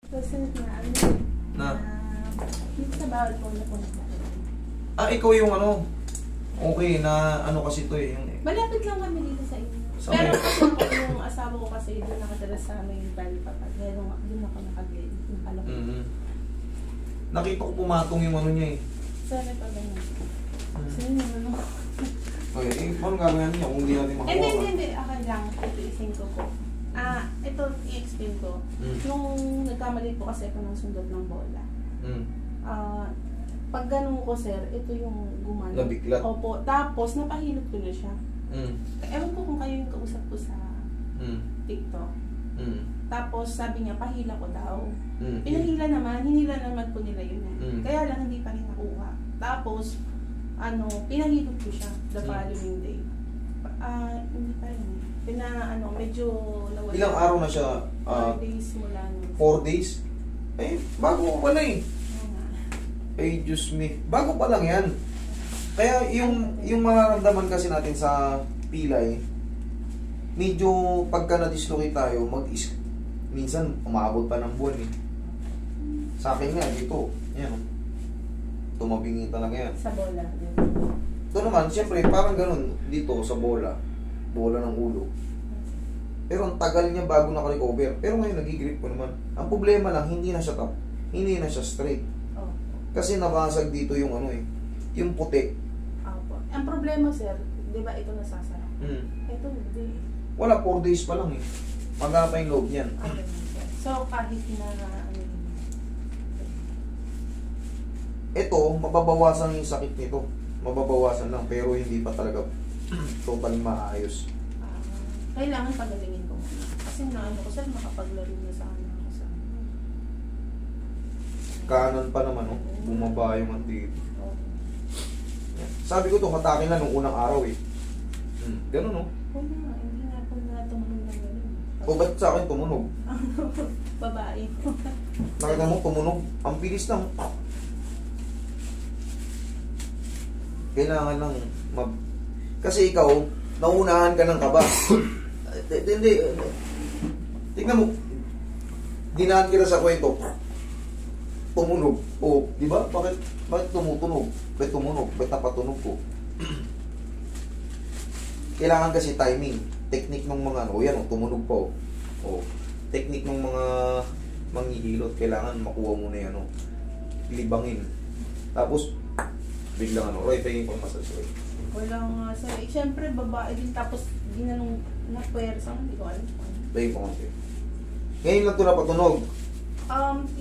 Kasi Na? dito sa bawal po na po. Ikaw yung ano? Okay, na ano kasi to eh. Yung, Malapit lang kami dito sa inyo. Sa Pero may- kasi ako, yung asawa ko kasi doon nakatira sa may valley pa. Kaya doon ako nakagay. Nakalaki. Nakita ko pumatong yung ano niya eh. Sana pa ganun. Kasi yun yung ano. Okay, paano gagawin niya kung hindi natin makuha ka? Hindi. Okay lang. Ito ising ko po. Ito i-explain ko. Nung nagkamali po kasi ako ng sundot ng bola. Pag ganun ko, sir, ito yung gumano. Nabiglat? Opo. Tapos, napahilot ko na siya. Ewan ko kung kayo yung kausap ko sa TikTok. Tapos, sabi niya, pahila ko daw. Pinahila naman, hinila naman po nila yun. Kaya lang, hindi pa rin nakuha. Tapos, pinahilot ko siya the following day. Hindi pa rin. Medyo nawala. Ilang araw na siya? 4 days mula nun. 4 days? Bago ko pala eh. Diyos me. Bago pa lang yan. Kaya yung mararamdaman kasi natin sa pilay, medyo pagka na-dislocate tayo, minsan umabot pa ng buwan eh. Sa akin nga, dito, yan. Tumabingi talaga yan. Sa bola. Ito naman, siyempre, parang ganun dito sa bola ng ulo. Pero ang tagal niya bago naka-recover. Pero ngayon, nag-grip ko naman. Ang problema lang, hindi na siya top. Hindi na siya straight. Kasi nabasag dito yung yung puti. Opo. Ang problema, sir, di ba ito nasasara? Ito hindi. Wala, 4 days pa lang eh. Magana pa yung loob niyan. So, kahit na Ito, mababawasan yung sakit nito. Mababawasan lang, pero hindi pa talaga totally maayos. Kailangan pagalingin ko muna. Kasi ko, sir, makapaglaro na sana ako sa Kanan pa naman, oh. Bumaba yung antibody. Sabi ko to, hatake na nung unang araw eh. Ganun, oh. Hindi na po na tumunog ng ganun. O ba't sa akin tumunog? Babae. Nakita mo, tumunog. Ang bilis lang. Kailangan lang kasi ikaw, nauunahan ka ng kaba. Hindi. Tingnan mo. Dinaan kita sa kwento. Tumunog. O, di ba? Bakit tumutunog? Bakit tumunog? Bakit napatunog ko? Kailangan kasi timing. Technique ng mga yan, tumunog po. Technique ng mga manghihilot. Kailangan makuha mo na yan, libangin. Tapos, biglang Roy, pahingin pang massage, Roy. Wala nga, sir. Siyempre, babae din. Tapos, ginanong na-puwersa. Hindi ko alam. Pahingin pang massage. Ngayon lang ito napatunog.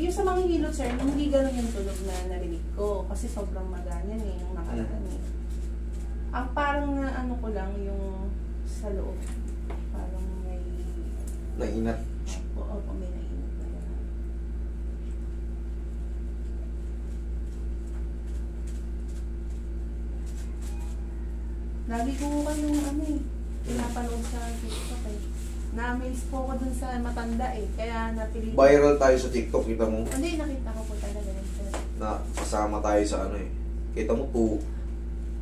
Yung sa mga hilot, sir, hindi ganun yung tunog na narinig ko. Kasi sobrang maganyan nung nakaraan Ang parang na ko lang yung sa loob. Parang may... Nainat. Opo, may nainat na gano'n. Lagi ko kayong pinapanood sa TikTok eh. Na-amaze po ako dun sa matanda eh. Kaya napili. Viral tayo sa TikTok, kita mo. Hindi, nakita ko po talaga yun, sir. Na kasama tayo sa Kita mo,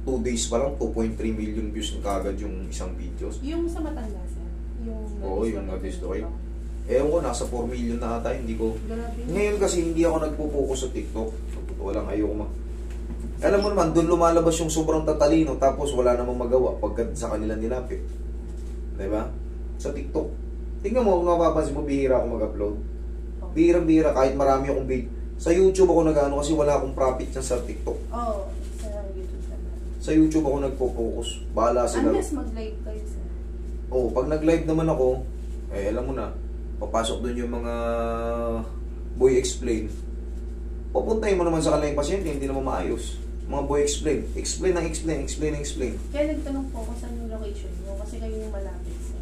2 days pa lang, 2.3 million views na kagad yung isang videos. Yung sa matanda, sir. Yung na-dislocate. Ewan ko, nasa 4 million na ata, hindi ko. Grabe. Ngayon kasi hindi ako nagpo-focus sa TikTok. Walang ayoko Alam mo naman, doon lumalabas yung sobrang tatalino, tapos wala namang magawa pagkat sa kanila nilapit. Diba? Sa TikTok. Tingnan mo, kung napapansin mo, bihira ako mag-upload. Bihira-bihira, kahit marami akong video. Sa YouTube ako nag-ano kasi wala akong profit dyan sa TikTok. Sa YouTube sa Sa YouTube ako nagpo-focus. Bahala sila. Unless mag-live kayo, sir. Pag nag-live naman ako, alam mo na, papasok doon yung mga boy explain. Pupuntahin mo naman sa kanila yung pasyente, hindi naman maayos. Mga boy explain. Explain. Kaya nagtanong po kung saan yung location mo kasi kayo yung malapit, sir.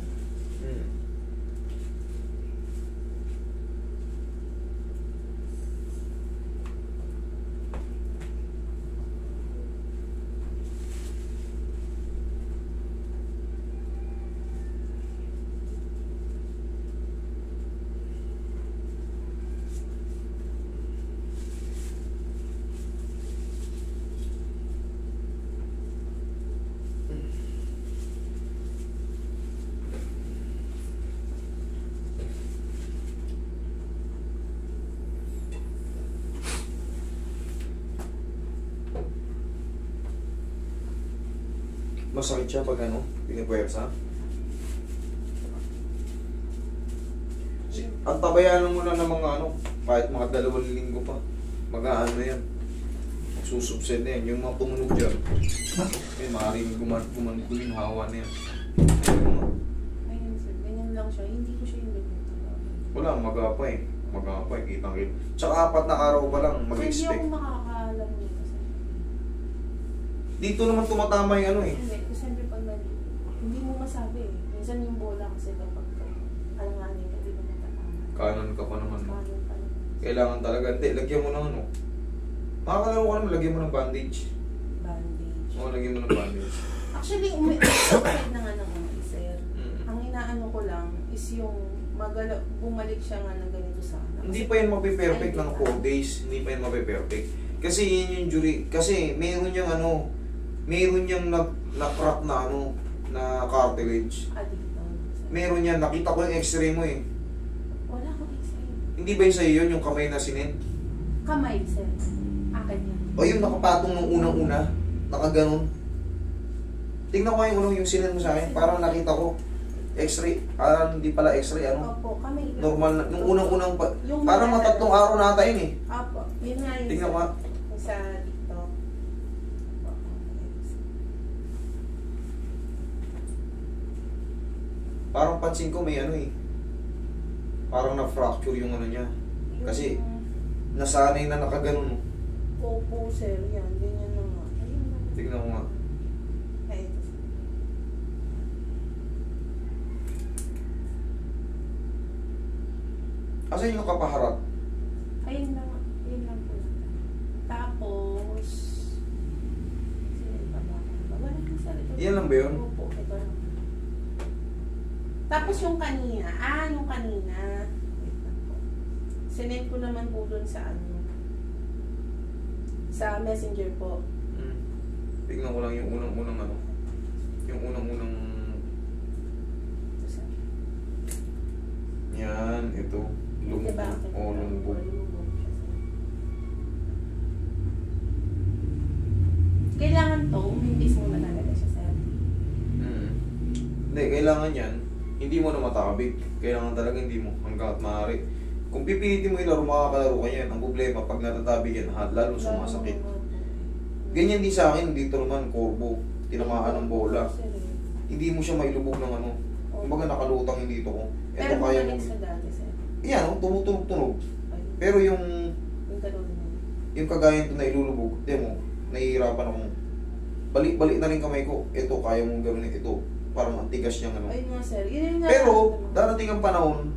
Masakit siya pag ano, pinipwersa. Ang tabayanan mo na ng mga ano, kahit mga 2 linggo pa, mag-aano yan. Magsusubside na yan. Yung mga tumunog dyan, eh, maaaring gumanin hawa na yan. Ayun sir, ganyan lang siya. Hindi ko siya yung wala, magapay. Magapay, kitang-kita. Tsaka 4 na araw pa lang, mag-expect. Hindi ako makakaalam nito sir. Dito naman tumatama yung ano eh. Hindi, kasi siyempre pag hindi mo masabi eh. Minsan yung bola kasi kapag alanganin ka, di ba matatama. Kanan ka pa naman. No? Kanan pa naman. Kailangan talaga. Hindi, lagyan mo ng ano. Makakalaro ka naman, lagyan mo ng bandage. Bandage. Oo, lagyan mo ng bandage. Actually, outside na nga ng sir. Ang inaano ko lang is yung bumalik siya nga na ganito sana. Hindi pa yan mapiperfect ng 4 days. Hindi pa yan mapiperfect. Kasi yun yung jury. Kasi meron niyang ano, meron niyang na-crack na ano, na cartilage. Dito. Meron yan. Nakita ko yung x-ray mo eh. Wala akong x-ray. Hindi ba yung sa'yo yun, yung kamay na sinend? Kamay, sir. Akin yan. O yung nakapatong nung unang-una, nakaganon. Tingnan ko yung unang yung sinend mo sa akin. Parang nakita ko. X-ray. Hindi pala x-ray. Ano? Opo, kamay. Normal na. Nung unang-unang pa. Yung Parang mga 3 araw na ata yun eh. Opo. Yun nga yun. Tingnan ko nga. Sa dito. Parang pansin ko may ano eh. Parang na-fracture yung ano niya. Kasi nasanay na nakaganon. Opo, sir. Yan. Ganyan na nga. Ayun na. Tingnan ko nga. Ay, ito. Asan yung kapaharap? Ayun lang. Ayun lang po. Tapos, wala na sir. Ito. Yan lang ba yun? Opo, ito lang. Tapos yung kanina. Yung kanina. Wait lang po. Sinend ko naman po dun sa ano. Sa messenger po. Tingnan ko lang yung unang-unang ano. Yung unang-unang... Ito sir. Yan, ito. Lumubog. Diba? Oo, lumubog. Lumubog siya, sir. Kailangan to, umimpis muna talaga siya, sir. Hindi, kailangan yan. Hindi mo na matabig. Kailangan talaga hindi mo hanggat maaari. Kung pipilitin mo ilaro, makakalaro ka yan. Ang problema, pag natatabig yan, lalo sumasakit. Ganyan din sa akin, dito naman, korbo. Tinamaan ng bola. Hindi mo siya mailubog ng ano. Kumbaga nakalutang yung dito ko. Pero kaya mo. sa dati, sir. Yan, tumutunog-tunog. Pero yung kagaya ito na ilulubog, di mo, nahihirapan akong balik-balik na rin kamay ko. Ito, kaya mong gawin ito. Parang ang tigas niyang ano. Ayun nga, sir. Yun nga. Pero, darating ang panahon,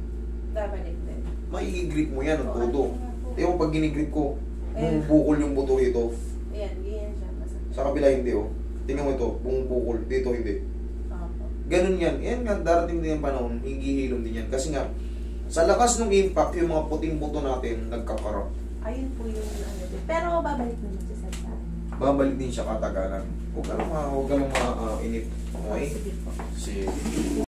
babalik din. maiigrip mo yan, ang todo. Di mo pag ginigrip ko, Ayun. bumubukol yung buto rito. Ayan, ganyan siya. Masakit. Sa kabila hindi oh. Tingnan mo ito, bumubukol. Dito hindi. Opo. Ganun yan. Yan nga, darating din ang panahon, higihilom din yan. Kasi nga, sa lakas ng impact, yung mga puting buto natin, nagkakarap. Ayun po yung ano. Pero babalik naman siya sa akin. Babalik din siya katagalan. Huwag ka lang inip. Okay? Sige po. Sige.